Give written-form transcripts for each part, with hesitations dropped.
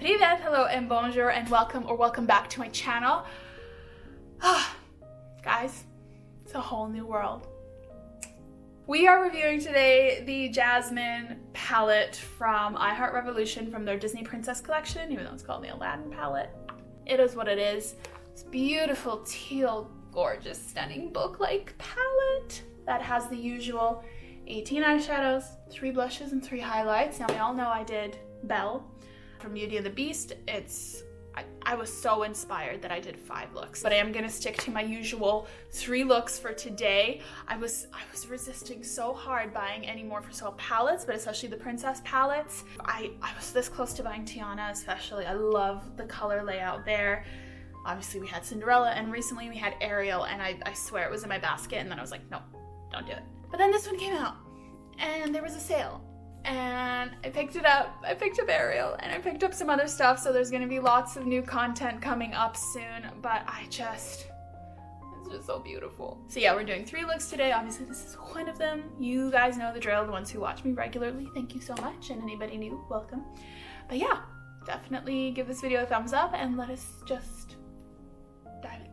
Privet, hello and bonjour and welcome back to my channel. Guys, it's a whole new world. We are reviewing today the Jasmine palette from I Heart Revolution from their Disney Princess collection, even though it's called the Aladdin Palette. It is what it is. It's beautiful teal, gorgeous, stunning book-like palette that has the usual 18 eyeshadows, 3 blushes, and 3 highlights. Now we all know I did Belle from Beauty and the Beast. I was so inspired that I did 5 looks, but I am gonna stick to my usual 3 looks for today. I was resisting so hard buying any more for Soul palettes, but especially the princess palettes. I was this close to buying Tiana especially. I love the color layout there. Obviously we had Cinderella, and recently we had Ariel, and I swear it was in my basket, and then I was like, no, don't do it. But then this one came out, and there was a sale, and I picked it up. I picked up Ariel, and I picked up some other stuff, so there's gonna be lots of new content coming up soon, but it's just so beautiful. So yeah, we're doing 3 looks today. Obviously this is one of them. You guys know the drill, the ones who watch me regularly. Thank you so much, and anybody new, welcome. But yeah, definitely give this video a thumbs up, and let us just dive in.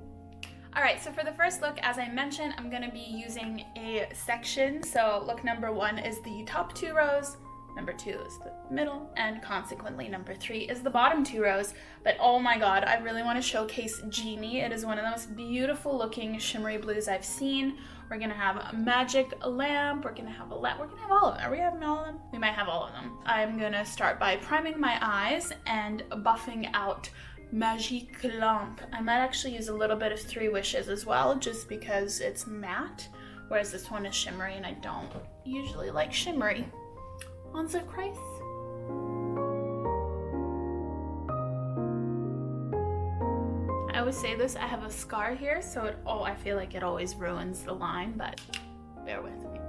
Alright, so for the first look, as I mentioned, I'm gonna be using a section. So look number 1 is the top 2 rows, number 2 is the middle, and consequently number 3 is the bottom 2 rows. But oh my god, I really want to showcase Genie. It is one of the most beautiful looking shimmery blues I've seen. We're gonna have a magic lamp, we're gonna have a lamp, we're gonna have all of them. Are we having all of them? We might have all of them. I'm gonna start by priming my eyes and buffing out Magic Lamp. I might actually use a little bit of 3 Wishes as well, just because it's matte, whereas this one is shimmery, and I don't usually like shimmery on the crease. I always say this, I have a scar here, so I feel like it always ruins the line, but bear with me.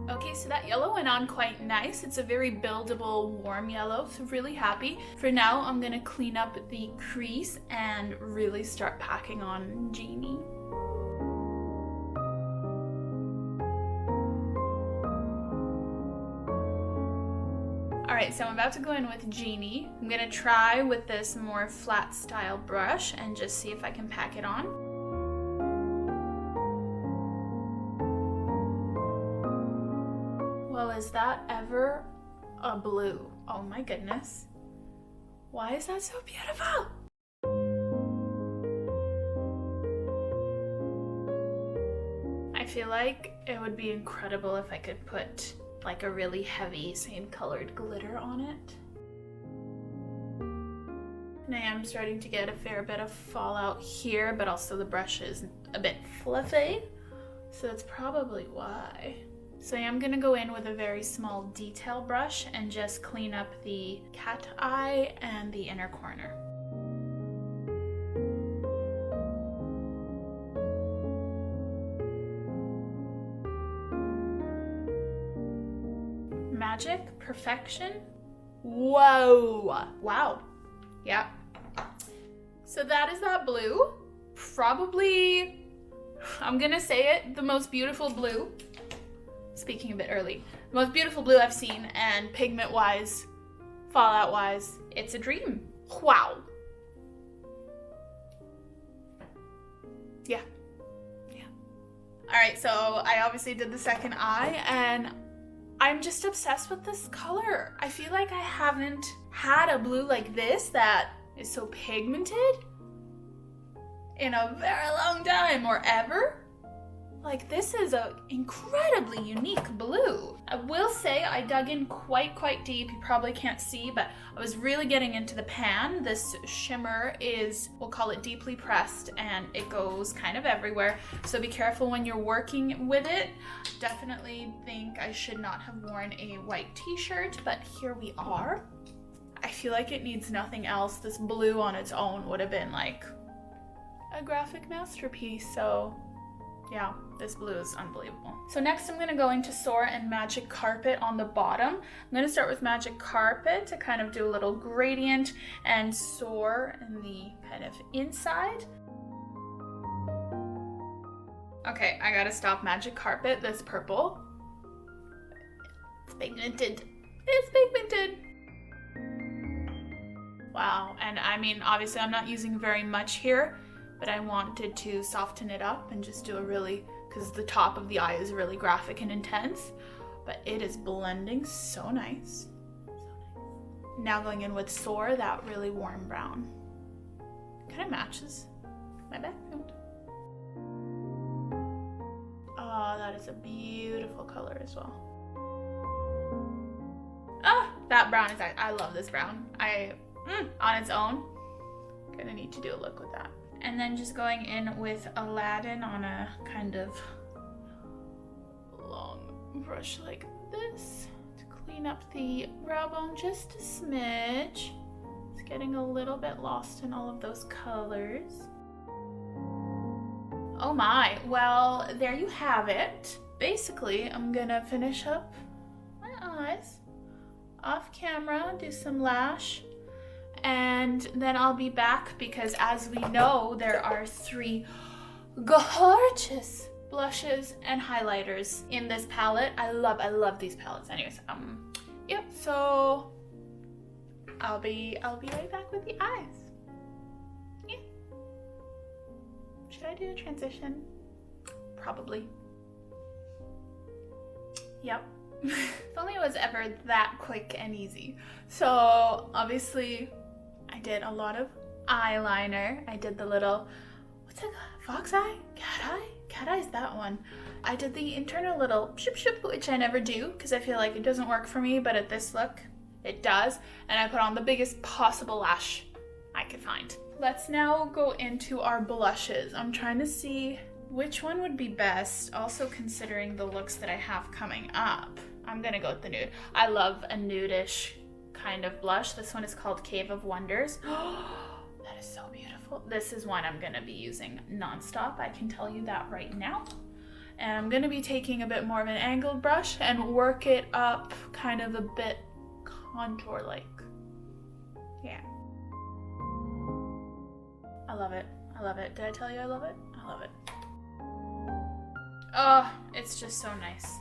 Okay, so that yellow went on quite nice. It's a very buildable, warm yellow, so really happy. For now, I'm gonna clean up the crease and really start packing on Genie. Alright, so I'm about to go in with Genie. I'm gonna try with this more flat style brush and just see if I can pack it on. Well, is that ever a blue? Oh my goodness. Why is that so beautiful? I feel like it would be incredible if I could put like a really heavy same colored glitter on it. And I am starting to get a fair bit of fallout here, but also the brush is a bit fluffy, so that's probably why. So I am gonna go in with a very small detail brush and just clean up the cat eye and the inner corner. Magic, perfection. Whoa, wow, yeah. So that is that blue. Probably, I'm gonna say it, the most beautiful blue. Speaking a bit early, the most beautiful blue I've seen, and pigment wise, fallout wise, it's a dream. Wow. Yeah. All right, so I obviously did the second eye, and I'm just obsessed with this color. I feel like I haven't had a blue like this that is so pigmented in a very long time, or ever. Like, this is an incredibly unique blue. I will say I dug in quite deep. You probably can't see, but I was really getting into the pan. This shimmer is, we'll call it deeply pressed, and it goes kind of everywhere. So be careful when you're working with it. Definitely think I should not have worn a white t-shirt, but here we are. I feel like it needs nothing else. This blue on its own would have been like a graphic masterpiece, so yeah, this blue is unbelievable. So next I'm gonna go into Soar and Magic Carpet on the bottom. I'm gonna start with Magic Carpet to kind of do a little gradient, and Soar in the kind of inside. Okay, I gotta stop Magic Carpet, this purple. It's pigmented. It's pigmented. Wow. And I mean, obviously I'm not using very much here, but I wanted to soften it up and just do a really, because the top of the eye is really graphic and intense, but it is blending so nice. So nice. Now going in with Soar, that really warm brown. Kind of matches my background. Oh, that is a beautiful color as well. Ah, that brown is, I love this brown. On its own, gonna need to do a look with that. And then just going in with Aladdin on a kind of long brush like this to clean up the brow bone just a smidge. It's getting a little bit lost in all of those colors. Oh my, well, there you have it. Basically, I'm gonna finish up my eyes off camera, do some lash, and then I'll be back because, as we know, there are 3 gorgeous blushes and highlighters in this palette. I love these palettes. Anyways, yeah, so I'll be right back with the eyes. Yeah. Should I do a transition? Probably. Yep. If only it was ever that quick and easy. So obviously I did a lot of eyeliner. I did the little, what's it called? Fox eye? Cat eye? Cat eye is that one. I did the internal little ship ship, which I never do because I feel like it doesn't work for me, but at this look, it does. And I put on the biggest possible lash I could find. Let's now go into our blushes. I'm trying to see which one would be best, also considering the looks that I have coming up. I'm gonna go with the nude. I love a nudish kind of blush. This one is called Cave of Wonders. That is so beautiful. This is one I'm gonna be using nonstop. I can tell you that right now. And I'm gonna be taking a bit more of an angled brush and work it up kind of a bit contour-like. Yeah. I love it. I love it. Did I tell you I love it? I love it. Oh, it's just so nice.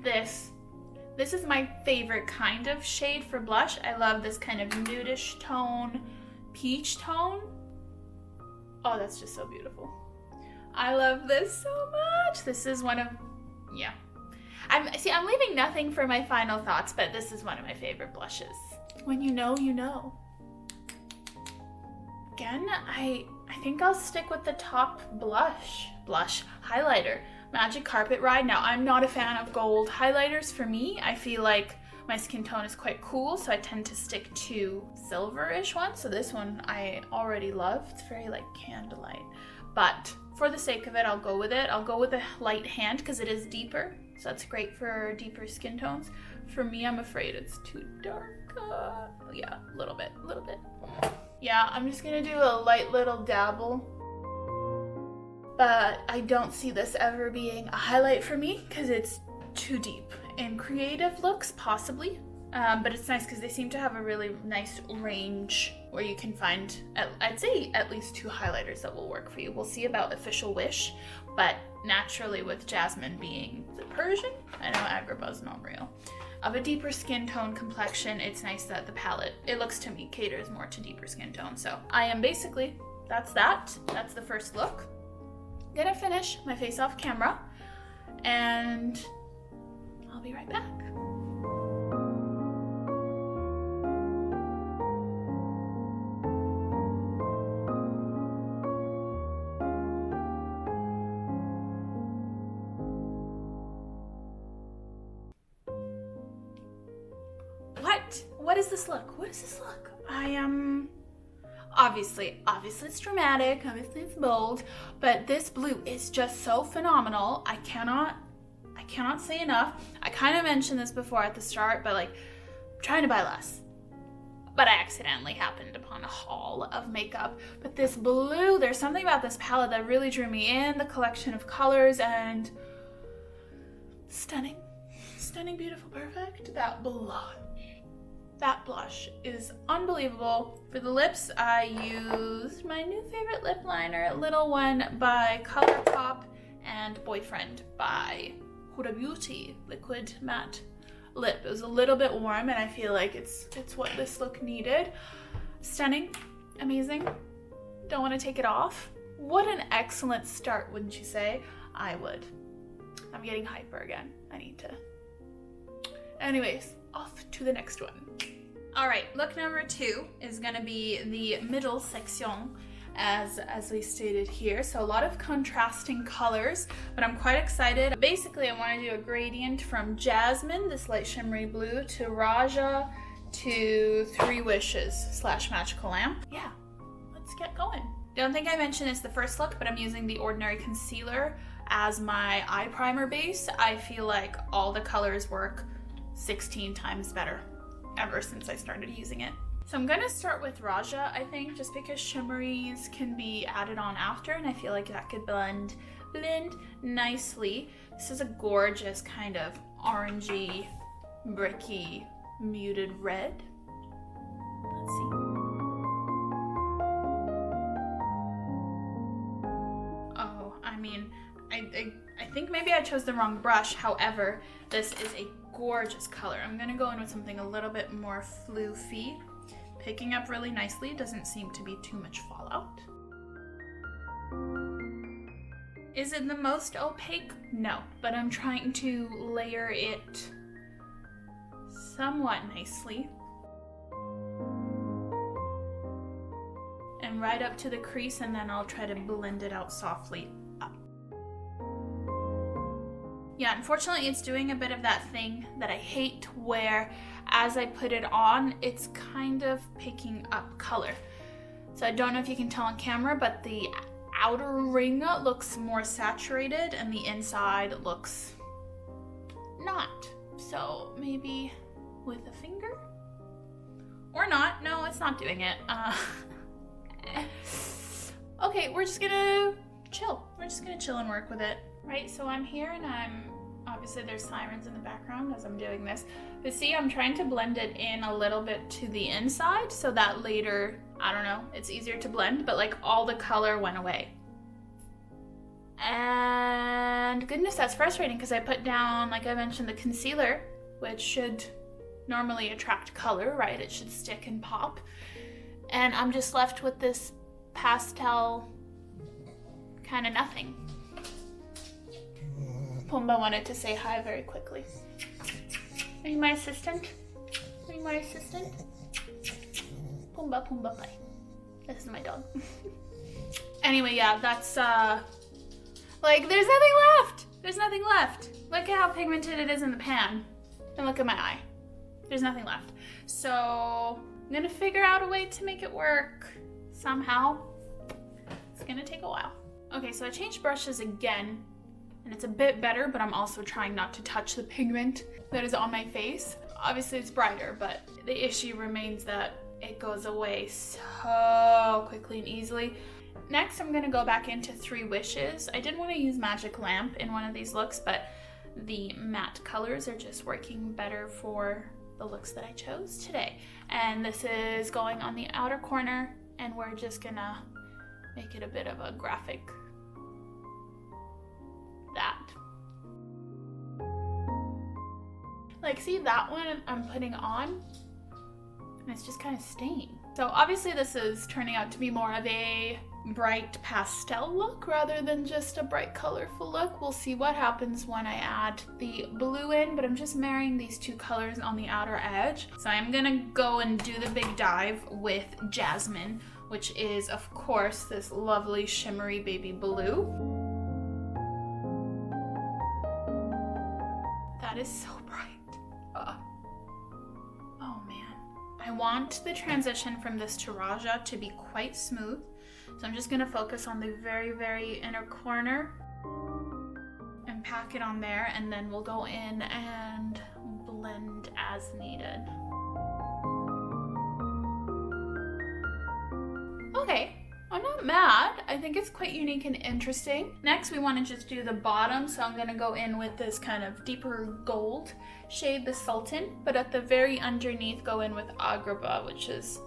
This is my favorite kind of shade for blush. I love this kind of nudish tone, peach tone. Oh, that's just so beautiful. I love this so much. This is one of, yeah. I'm leaving nothing for my final thoughts, but this is one of my favorite blushes. When you know, you know. Again, I think I'll stick with the top blush highlighter, Magic Carpet Ride. Now, I'm not a fan of gold highlighters. For me, I feel like my skin tone is quite cool, so I tend to stick to silverish ones. So this one I already love. It's very like candlelight, but for the sake of it, I'll go with it. I'll go with a light hand because it is deeper, so that's great for deeper skin tones. For me, I'm afraid it's too dark. Yeah, a little bit. Yeah, I'm just gonna do a light little dabble. But I don't see this ever being a highlight for me because it's too deep. In creative looks, possibly. But it's nice because they seem to have a really nice range where you can find, I'd say, at least 2 highlighters that will work for you. We'll see about Official Wish, but naturally with Jasmine being the Persian, I know Agrabah's not real. Of a deeper skin tone complexion, it's nice that the palette, it looks to me, caters more to deeper skin tone. So I am basically, that's the first look. Gonna finish my face off camera and I'll be right back. What is this look? What is this look? I am obviously it's dramatic, obviously it's bold, but this blue is just so phenomenal. I cannot say enough. I kind of mentioned this before at the start, but like, I'm trying to buy less. But I accidentally happened upon a haul of makeup. But this blue, there's something about this palette that really drew me in, the collection of colors, and stunning, beautiful, perfect. That blush is unbelievable. For the lips, I used my new favorite lip liner, Little One by ColourPop, and Boyfriend by Huda Beauty, liquid matte lip. It was a little bit warm, and I feel like it's what this look needed. Stunning, amazing. Don't want to take it off. What an excellent start, wouldn't you say? I would. I'm getting hyper again. I need to. Anyways, off to the next one. All right, look number 2 is gonna be the middle section, as we stated here. So a lot of contrasting colors, but I'm quite excited. Basically, I want to do a gradient from Jasmine, this light shimmery blue, to Raja, to Three Wishes / Magical Lamp. Yeah, let's get going. Don't think I mentioned it's the first look, but I'm using the Ordinary Concealer as my eye primer base. I feel like all the colors work 16 times better ever since I started using it. So I'm gonna start with Raja, I think, just because shimmeries can be added on after, and I feel like that could blend nicely. This is a gorgeous kind of orangey, bricky, muted red. Let's see. Oh, I mean, I think maybe I chose the wrong brush. However, this is a gorgeous color. I'm gonna go in with something a little bit more floofy. Picking up really nicely, doesn't seem to be too much fallout. Is it the most opaque? No, but I'm trying to layer it somewhat nicely. And right up to the crease, and then I'll try to blend it out softly up. Yeah, unfortunately it's doing a bit of that thing that I hate, where as I put it on, it's kind of picking up color. So I don't know if you can tell on camera, but the outer ring looks more saturated and the inside looks not. So maybe with a finger? Or not. No, it's not doing it. Okay, we're just gonna chill. We're just gonna chill and work with it. Right, so I'm here and obviously there's sirens in the background as I'm doing this. But see, I'm trying to blend it in a little bit to the inside so that later, I don't know, it's easier to blend, but like all the color went away. And goodness, that's frustrating because I put down, like I mentioned, the concealer, which should normally attract color, right? It should stick and pop. And I'm just left with this pastel kind of nothing. Pumbaa wanted to say hi very quickly. Are you my assistant? Are you my assistant? Pumbaa, Pumbaa, play. This is my dog. Anyway, yeah, that's, like, there's nothing left! There's nothing left. Look at how pigmented it is in the pan. And look at my eye. There's nothing left. So, I'm gonna figure out a way to make it work somehow. It's gonna take a while. Okay, so I changed brushes again. And it's a bit better, but I'm also trying not to touch the pigment that is on my face. Obviously it's brighter, but the issue remains that it goes away so quickly and easily. Next, I'm gonna go back into Three Wishes. I did want to use Magic Lamp in one of these looks, but the matte colors are just working better for the looks that I chose today. And this is going on the outer corner, and we're just gonna make it a bit of a graphic that. Like, see that one I'm putting on and it's just kind of staying. So obviously this is turning out to be more of a bright pastel look rather than just a bright colorful look. We'll see what happens when I add the blue in, but I'm just marrying these two colors on the outer edge. So I'm gonna go and do the big dive with Jasmine, which is of course this lovely shimmery baby blue. That is so bright. Oh man. I want the transition from this to Raja to be quite smooth. So I'm just gonna focus on the very, very inner corner and pack it on there, and then we'll go in and blend as needed. Okay. I'm not mad. I think it's quite unique and interesting. Next, we want to just do the bottom, so I'm going to go in with this kind of deeper gold shade, the Sultan, but at the very underneath go in with Agrabah, which is,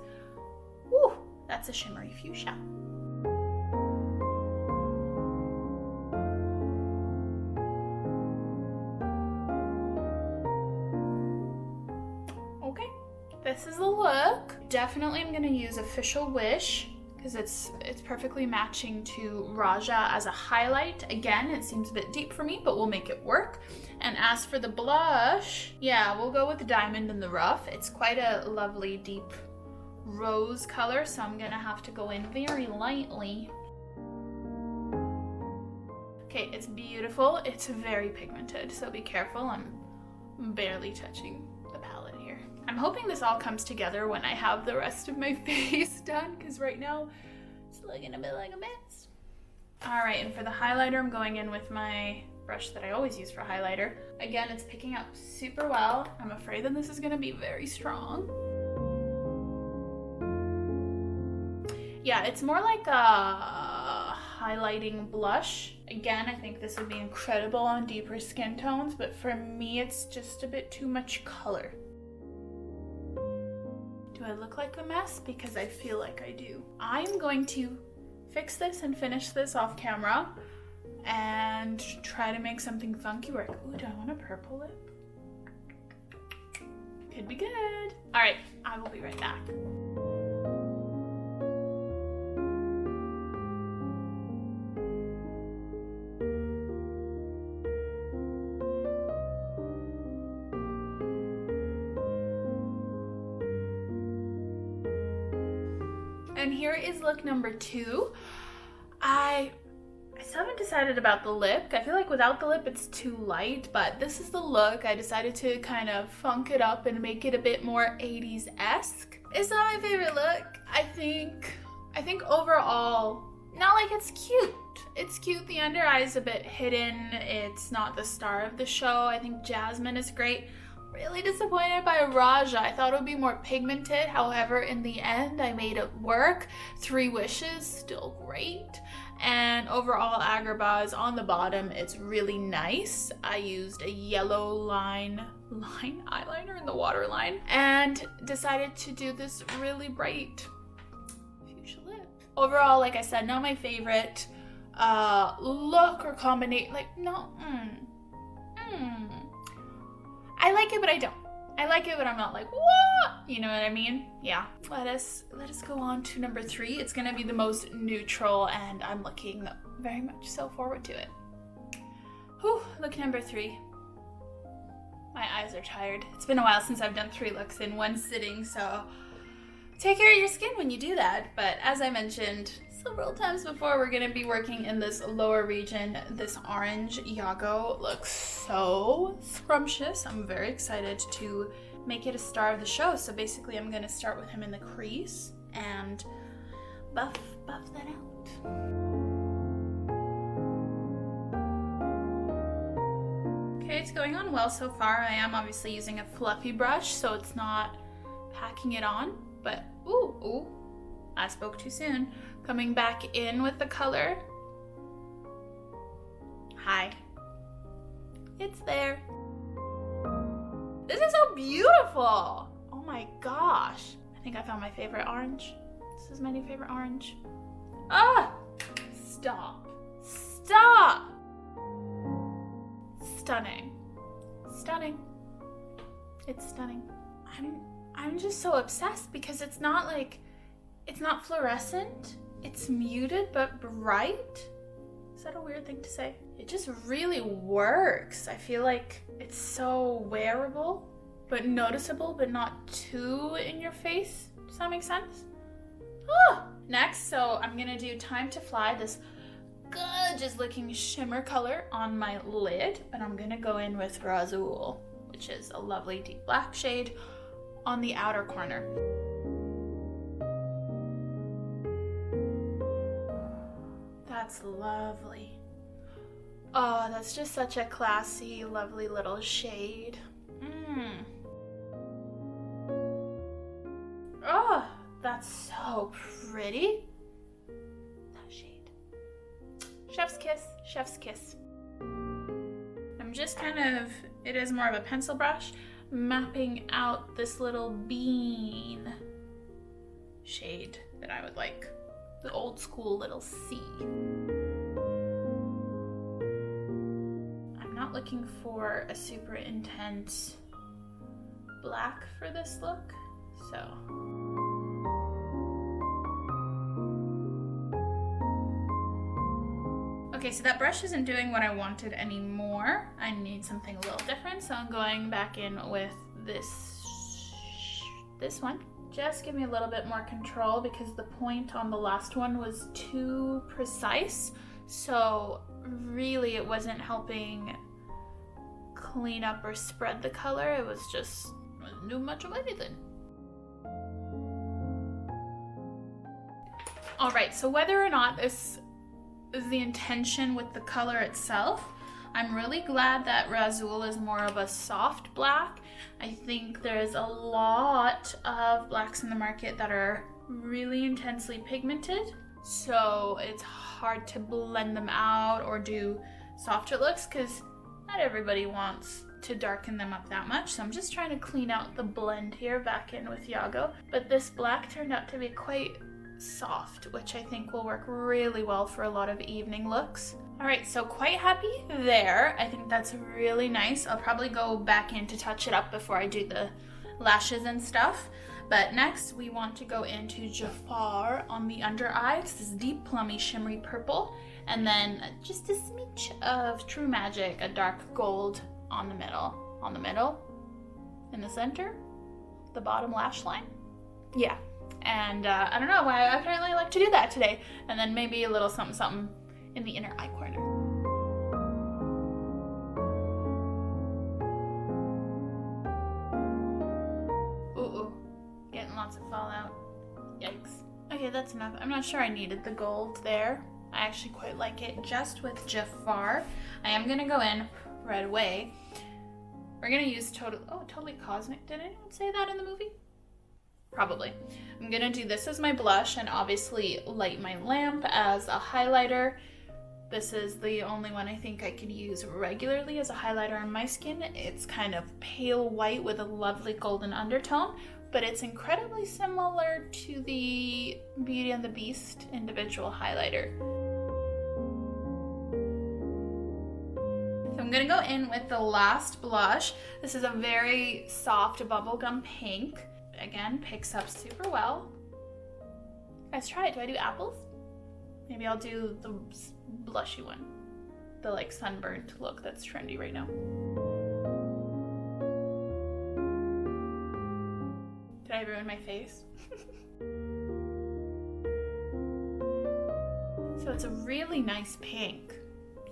whew, that's a shimmery fuchsia. Okay, this is the look. Definitely I'm gonna use Official Wish because it's perfectly matching to Raja as a highlight. Again, it seems a bit deep for me, but we'll make it work. And as for the blush, yeah, we'll go with the Diamond in the Rough. It's quite a lovely deep rose color, so I'm gonna have to go in very lightly. Okay, it's beautiful. It's very pigmented, so be careful. I'm barely touching the palette here. I'm hoping this all comes together when I have the rest of my face done, because right now it's looking a bit like a mess. All right, and for the highlighter, I'm going in with my brush that I always use for highlighter. Again, it's picking up super well. I'm afraid that this is gonna be very strong. Yeah, it's more like a highlighting blush. Again, I think this would be incredible on deeper skin tones, but for me, it's just a bit too much color. Do I look like a mess? Because I feel like I do. I'm going to fix this and finish this off camera and try to make something funky work. Ooh, do I want a purple lip? Could be good. All right, I will be right back. And here is look number 2. I still haven't decided about the lip. I feel like without the lip it's too light, but this is the look. I decided to kind of funk it up and make it a bit more 80s-esque. It's not my favorite look. I think overall, not like it's cute. It's cute. The under eye is a bit hidden. It's not the star of the show. I think Jasmine is great. Really disappointed by Raja. I thought it would be more pigmented. However, in the end, I made it work. 3 Wishes, still great. And overall, Agrabah is on the bottom. It's really nice. I used a yellow line eyeliner in the waterline and decided to do this really bright fuchsia lip. Overall, like I said, not my favorite look or combination. Like, no, I like it, but I don't. I like it, but I'm not like, what? You know what I mean? Yeah. Let us go on to number 3. It's gonna be the most neutral, and I'm looking very much so forward to it. Whew, look number 3. My eyes are tired. It's been a while since I've done 3 looks in one sitting, so take care of your skin when you do that. But as I mentioned several times before, we're gonna be working in this lower region. This orange Iago looks so scrumptious. I'm very excited to make it a star of the show. So basically I'm gonna start with him in the crease and buff that out. Okay, it's going on well so far. I am obviously using a fluffy brush, so it's not packing it on, but ooh, I spoke too soon. Coming back in with the color. Hi. It's there. This is so beautiful. Oh my gosh. I think I found my favorite orange. This is my new favorite orange. Ah! Stop. Stop! Stunning. Stunning. It's stunning. I'm just so obsessed because it's not fluorescent. It's muted but bright. Is that a weird thing to say? It just really works. I feel like it's so wearable, but noticeable, but not too in your face. Does that make sense? Ah! Next, so I'm gonna do Time to Fly, this gorgeous looking shimmer color on my lid, but I'm gonna go in with Razul, which is a lovely deep black shade on the outer corner. That's lovely. Oh, that's just such a classy, lovely little shade. Oh, that's so pretty. That shade. Chef's kiss, chef's kiss. I'm just it is more of a pencil brush, mapping out this little bean shade that I would like. The old school little C. I'm not looking for a super intense black for this look, So. Okay, so that brush isn't doing what I wanted anymore. I need something a little different, so I'm going back in with this one. Just give me a little bit more control because the point on the last one was too precise. So really it wasn't helping clean up or spread the color. It was just, wasn't doing much of anything. All right, so whether or not this is the intention with the color itself, I'm really glad that Razul is more of a soft black. I think there's a lot of blacks in the market that are really intensely pigmented, so it's hard to blend them out or do softer looks because not everybody wants to darken them up that much. So I'm just trying to clean out the blend here back in with Yago. But this black turned out to be quite soft, which I think will work really well for a lot of evening looks. All right, so quite happy there. I think that's really nice. I'll probably go back in to touch it up before I do the lashes and stuff. But next we want to go into Jafar on the under eye. This is deep plummy shimmery purple, and then just a smidge of True Magic, a dark gold on the middle, in the center, the bottom lash line. Yeah, and I don't know why I apparently like to do that today. And then maybe a little something something in the inner eye corner. Ooh, getting lots of fallout. Yikes. Okay, that's enough. I'm not sure I needed the gold there. I actually quite like it just with Jafar. I am gonna go in right away. We're gonna use Totally Cosmic. Did anyone say that in the movie? Probably. I'm gonna do this as my blush and obviously light my lamp as a highlighter. This is the only one I think I could use regularly as a highlighter on my skin. It's kind of pale white with a lovely golden undertone, but it's incredibly similar to the Beauty and the Beast individual highlighter. So I'm gonna go in with the last blush. This is a very soft bubblegum pink. Again, picks up super well. Let's try it. Do I do apples? Maybe I'll do the blushy one. The like sunburnt look that's trendy right now. Did I ruin my face? So it's a really nice pink.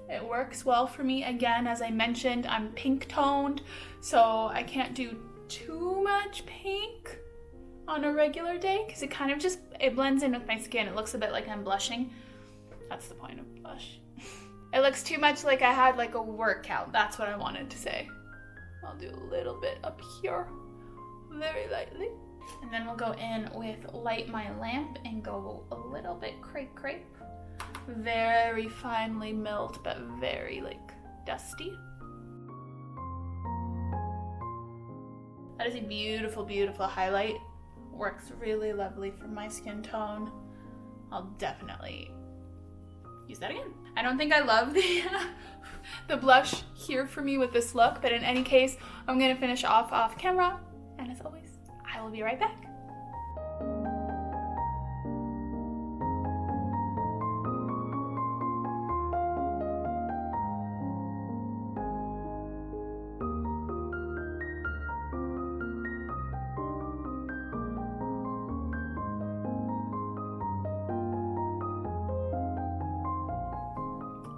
It works well for me. Again, as I mentioned, I'm pink toned, so I can't do too much pink on a regular day because it kind of just, it blends in with my skin. It looks a bit like I'm blushing. That's the point of blush. It looks too much like I had like a workout. That's what I wanted to say. I'll do a little bit up here, very lightly. And then we'll go in with Light My Lamp and go a little bit crepe crepe. Very finely milled, but very like dusty. That is a beautiful, beautiful highlight. Works really lovely for my skin tone. I'll definitely use that again. I don't think I love the blush here for me with this look, but in any case, I'm gonna finish off camera. And as always, I will be right back.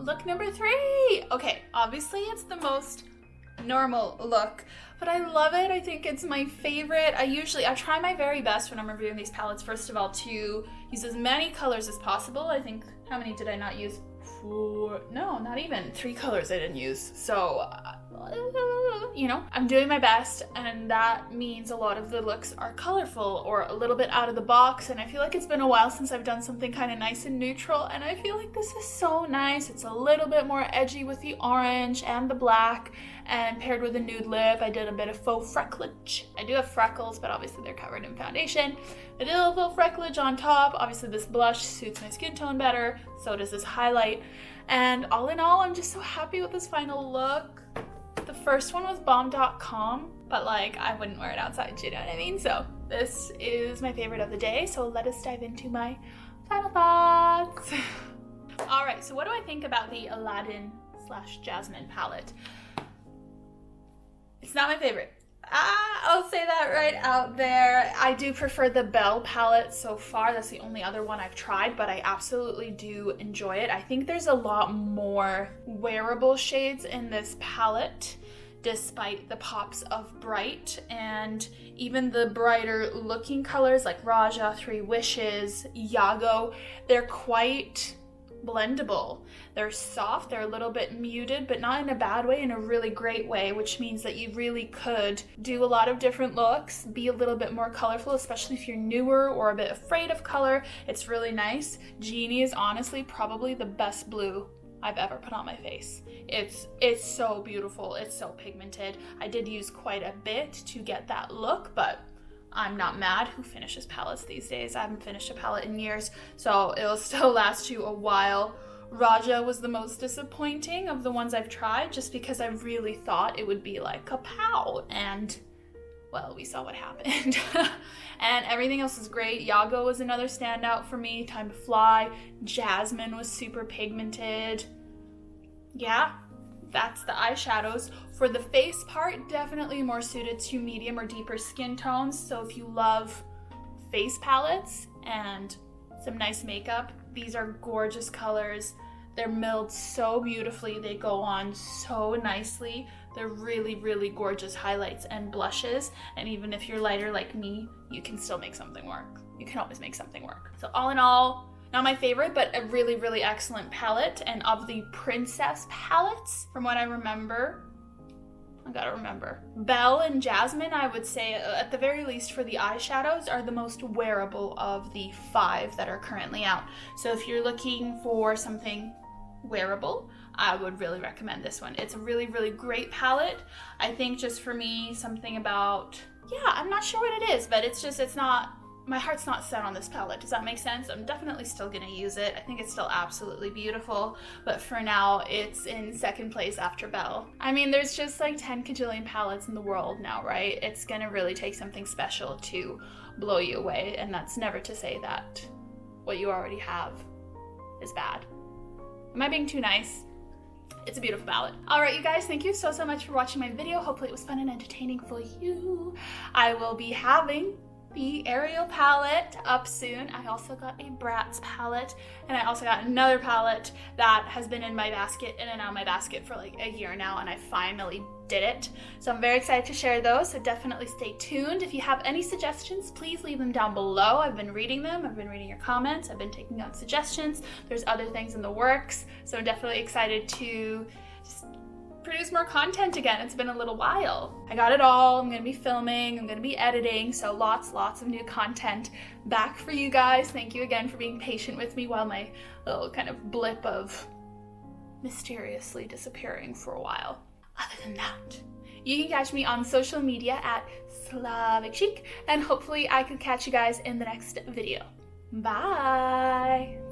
Look number 3. Okay, obviously it's the most normal look, but I love it. I think it's my favorite. I try my very best when I'm reviewing these palettes, first of all, to use as many colors as possible. I think, how many did I not use? 4, no, not even 3 colors I didn't use. So, you know, I'm doing my best, and that means a lot of the looks are colorful or a little bit out of the box, and I feel like it's been a while since I've done something kind of nice and neutral, and I feel like this is so nice. It's a little bit more edgy with the orange and the black, and paired with a nude lip, I did a bit of faux frecklage. I do have freckles, but obviously they're covered in foundation. I did a little faux frecklage on top. Obviously this blush suits my skin tone better, so does this highlight. And all in all, I'm just so happy with this final look. The first one was bomb.com, but like I wouldn't wear it outside, you know what I mean? So this is my favorite of the day, so let us dive into my final thoughts. All right, so what do I think about the Aladdin / Jasmine palette? It's not my favorite. I'll say that right out there. I do prefer the Belle palette so far. That's the only other one I've tried, but I absolutely do enjoy it. I think there's a lot more wearable shades in this palette, despite the pops of bright, and even the brighter looking colors like Raja, Three Wishes, Yago, they're quite blendable. They're soft, they're a little bit muted, but not in a bad way, in a really great way, which means that you really could do a lot of different looks, be a little bit more colorful, especially if you're newer or a bit afraid of color. It's really nice. Genie is honestly probably the best blue I've ever put on my face. It's so beautiful, it's so pigmented. I did use quite a bit to get that look, but I'm not mad. Who finishes palettes these days? I haven't finished a palette in years, so it'll still last you a while. Raja was the most disappointing of the ones I've tried, just because I really thought it would be like kapow, and well, we saw what happened. And everything else is great. Yago was another standout for me. Time to Fly. Jasmine was super pigmented. Yeah, that's the eyeshadows. For the face part, definitely more suited to medium or deeper skin tones. So if you love face palettes and some nice makeup, these are gorgeous colors. They're milled so beautifully. They go on so nicely. They're really, really gorgeous highlights and blushes. And even if you're lighter like me, you can still make something work. You can always make something work. So all in all, not my favorite, but a really, really excellent palette. And of the princess palettes, from what I remember, I gotta remember, Belle and Jasmine, I would say, at the very least for the eyeshadows, are the most wearable of the 5 that are currently out. So if you're looking for something wearable, I would really recommend this one. It's a really, really great palette. I think just for me, something about, yeah, I'm not sure what it is, but it's not, my heart's not set on this palette. Does that make sense? I'm definitely still gonna use it. I think it's still absolutely beautiful, but for now, it's in second place after Belle. I mean, there's just like 10 kajillion palettes in the world now, right? It's gonna really take something special to blow you away, and that's never to say that what you already have is bad. Am I being too nice? It's a beautiful palette. All right, you guys, thank you so much for watching my video. Hopefully it was fun and entertaining for you. I will be having the Ariel palette up soon. I also got a Bratz palette, and I also got another palette that has been in my basket, in and out of my basket for like a year now, and I finally did it. So I'm very excited to share those, so definitely stay tuned. If you have any suggestions, please leave them down below. I've been reading them, I've been reading your comments, I've been taking down suggestions. There's other things in the works, so I'm definitely excited to just produce more content again. It's been a little while. I got it all. I'm gonna be filming, I'm gonna be editing, so lots of new content back for you guys. Thank you again for being patient with me while my little kind of blip of mysteriously disappearing for a while. Other than that, you can catch me on social media at SLAVIC CHIC, and hopefully I can catch you guys in the next video. Bye!